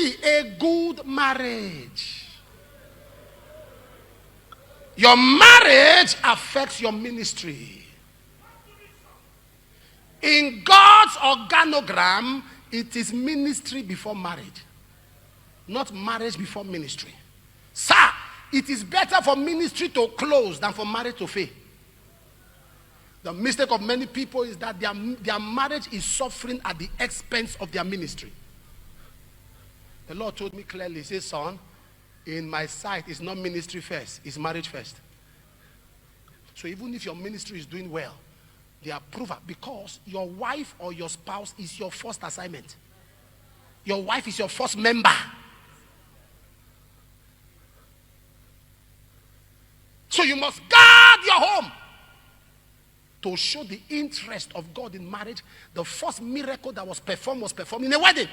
see a good marriage. Your marriage affects your ministry. In God's organogram, it is ministry before marriage, not marriage before ministry. Sir, it is better for ministry to close than for marriage to fail. The mistake of many people is that their marriage is suffering at the expense of their ministry. The Lord told me clearly, he says, son, in my sight, it's not ministry first, it's marriage first. So even if your ministry is doing well, they approve it because your wife or your spouse is your first assignment. Your wife is your first member. So you must guard your home. To show the interest of God in marriage, the first miracle that was performed in a wedding.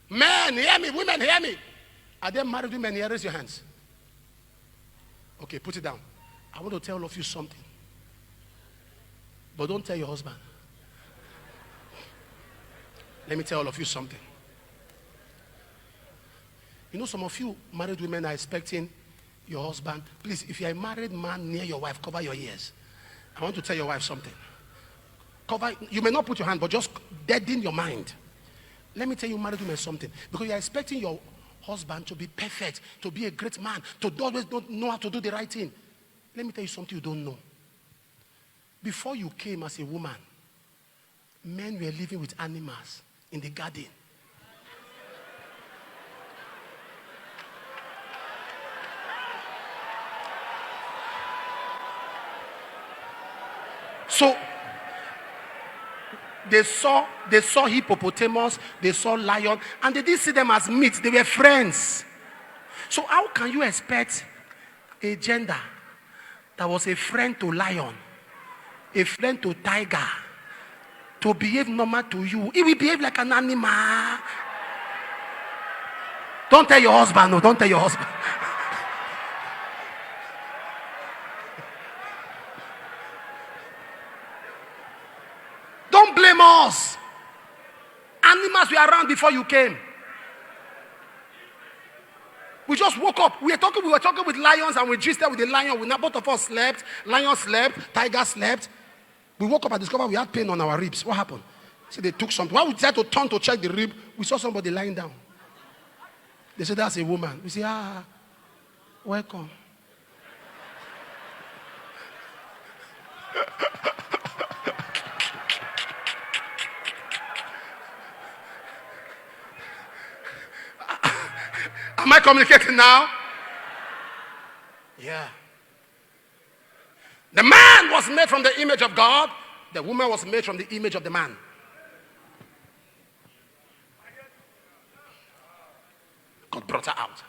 Men, hear me. Women, hear me. Are there married women here? Raise your hands. Okay, put it down. I want to tell all of you something. But don't tell your husband. Let me tell all of you something. You know, some of you married women are expecting your husband. Please, if you're a married man near your wife, cover your ears. I want to tell your wife something. You may not put your hand, but just deaden your mind. Let me tell you, married women, something. Because you're expecting your husband to be perfect, to be a great man, to always don't know how to do the right thing. Let me tell you something you don't know. Before you came as a woman, men were living with animals in the garden. So they saw hippopotamus, they saw lion, and they didn't see them as meat. They were friends. So how can you expect a gender that was a friend to lion, a friend to tiger, to behave normal to you? He will behave like an animal. Don't tell your husband. No, don't tell your husband. Don't blame us. Animals were around before you came. We just woke up. We were talking with lions, and we gisted with the lion. Both of us slept. Lion slept. Tiger slept. We woke up and discovered we had pain on our ribs. What happened? So they took something. When we tried to turn to check the rib, we saw somebody lying down. They said, that's a woman. We say, welcome. Am I communicating now? Yeah. The man was made from the image of God. The woman was made from the image of the man. God brought her out.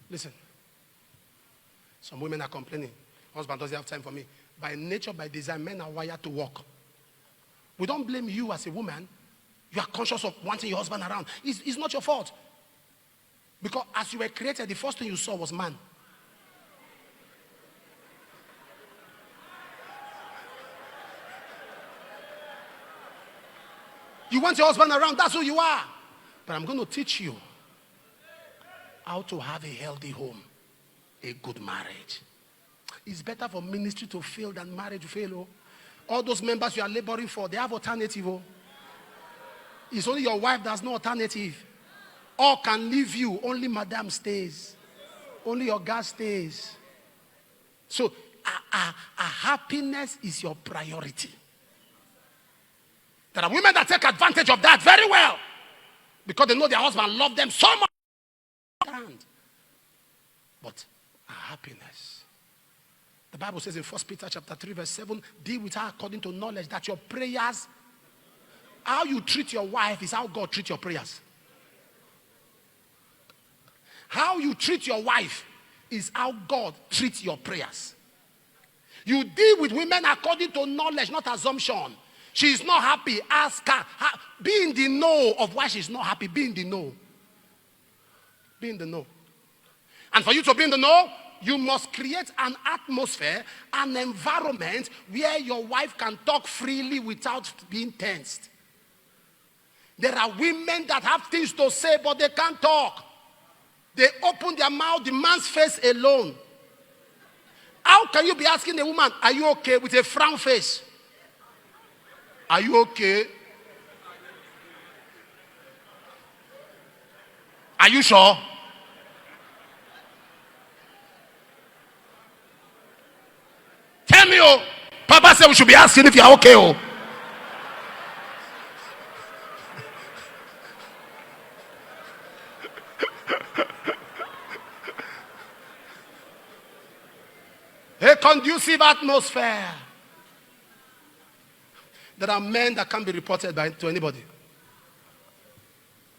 Listen. Some women are complaining. Husband doesn't have time for me. By nature, by design, men are wired to work. We don't blame you as a woman. You are conscious of wanting your husband around. It's not your fault. Because as you were created, the first thing you saw was man. You want your husband around, that's who you are. But I'm going to teach you how to have a healthy home, a good marriage. It's better for ministry to fail than marriage to fail. Oh. All those members you are laboring for, they have alternative. Oh. It's only your wife that's no alternative. All can leave you, only madam stays. Only your guy stays. So, happiness is your priority. There are women that take advantage of that very well because they know their husband loves them so much. But happiness. The Bible says in 1 Peter chapter 3 verse 7, deal with her according to knowledge, that your prayers, how you treat your wife is how God treats your prayers. How you treat your wife is how God treats your prayers. You deal with women according to knowledge, not assumption. She is not happy, ask her. Be in the know of why she's not happy. Be in the know. Be in the know. And for you to be in the know, you must create an atmosphere, an environment where your wife can talk freely without being tensed. There are women that have things to say, but they can't talk. They open their mouth, the man's face alone. How can you be asking a woman, are you okay, with a frown face? Are you okay? Are you sure? Tell me, oh. Papa said we should be asking if you're okay, oh. A conducive atmosphere. There are men that can't be reported to anybody.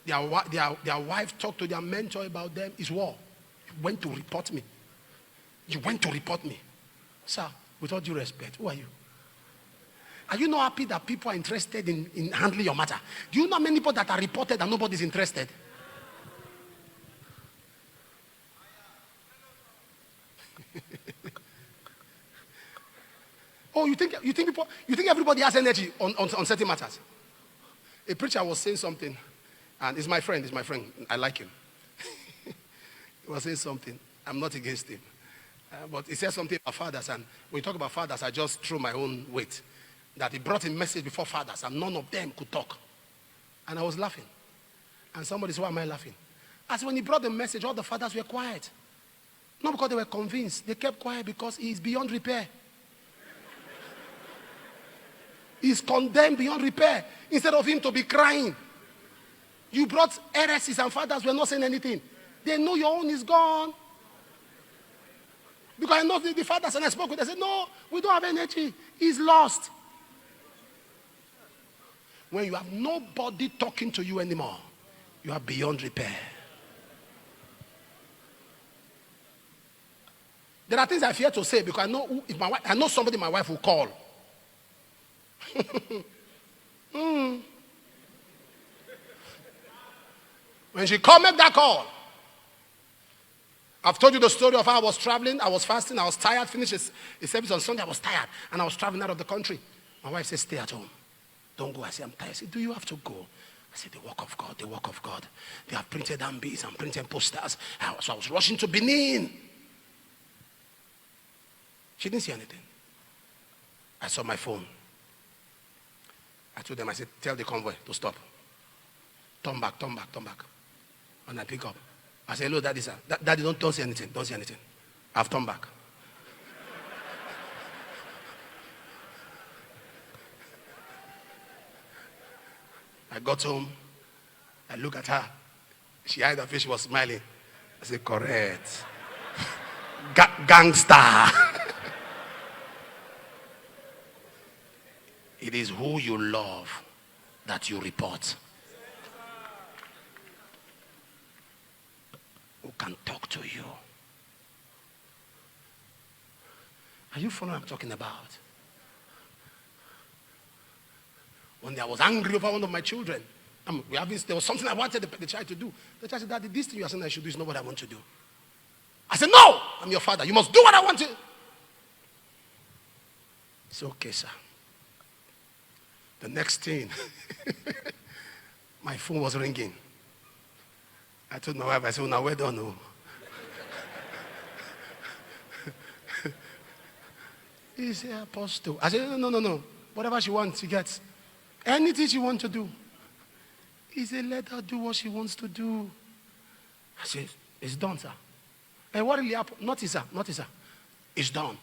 Their wife talked to their mentor about them. It's war. You went to report me. You went to report me. Sir, with all due respect, who are you? Are you not happy that people are interested in handling your matter? Do you know many people that are reported and nobody's interested? Oh, you think everybody has energy on certain matters? A preacher was saying something, and he's my friend. I like him. He was saying something. I'm not against him. But he said something about fathers, and when you talk about fathers, I just threw my own weight. That he brought a message before fathers, and none of them could talk. And I was laughing. And somebody said, why am I laughing? As when he brought the message, all the fathers were quiet. Not because they were convinced. They kept quiet because he is beyond repair. He's condemned beyond repair. Instead of him to be crying. You brought heresies and fathers were not saying anything. They know your own is gone. Because I know the fathers, and I spoke with them, I said, no, we don't have energy. He's lost. When you have nobody talking to you anymore, you are beyond repair. There are things I fear to say because I know somebody my wife will call. When she called, make that call. I've told you the story of how I was traveling. I was fasting. I was tired. Finished a service on Sunday. I was tired. And I was traveling out of the country. My wife said, stay at home. Don't go. I said, I'm tired. I said, do you have to go? I said, the work of God, the work of God. They have printed ambies and printed posters. So I was rushing to Benin. She didn't see anything. I saw my phone. I told them, I said, tell the convoy to stop. Turn back. And I pick up. I said, hello, Daddy, sir. Daddy, don't say anything. Don't say anything. I've turned back. I got home. I look at her. She eyed her face. She was smiling. I said, correct. Gangster. It is who you love that you report. Who can talk to you. Are you following what I'm talking about? One day I was angry over one of my children. There was something I wanted the child to do. The child said, Daddy, this thing you are saying I should do is not what I want to do. I said, no, I'm your father. You must do what I want to. It's okay, sir. The next thing, my phone was ringing. I told my wife, I said, now we're done. Oh. He said, Apostle. I said, no. Whatever she wants, she gets. Anything she wants to do. He said, let her do what she wants to do. I said, it's done, sir. And what really happened? Not sir. It's done.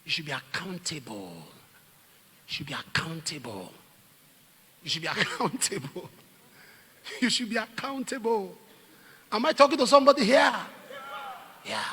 You should be accountable. You should be accountable. You should be accountable. You should be accountable. Am I talking to somebody here? Yeah.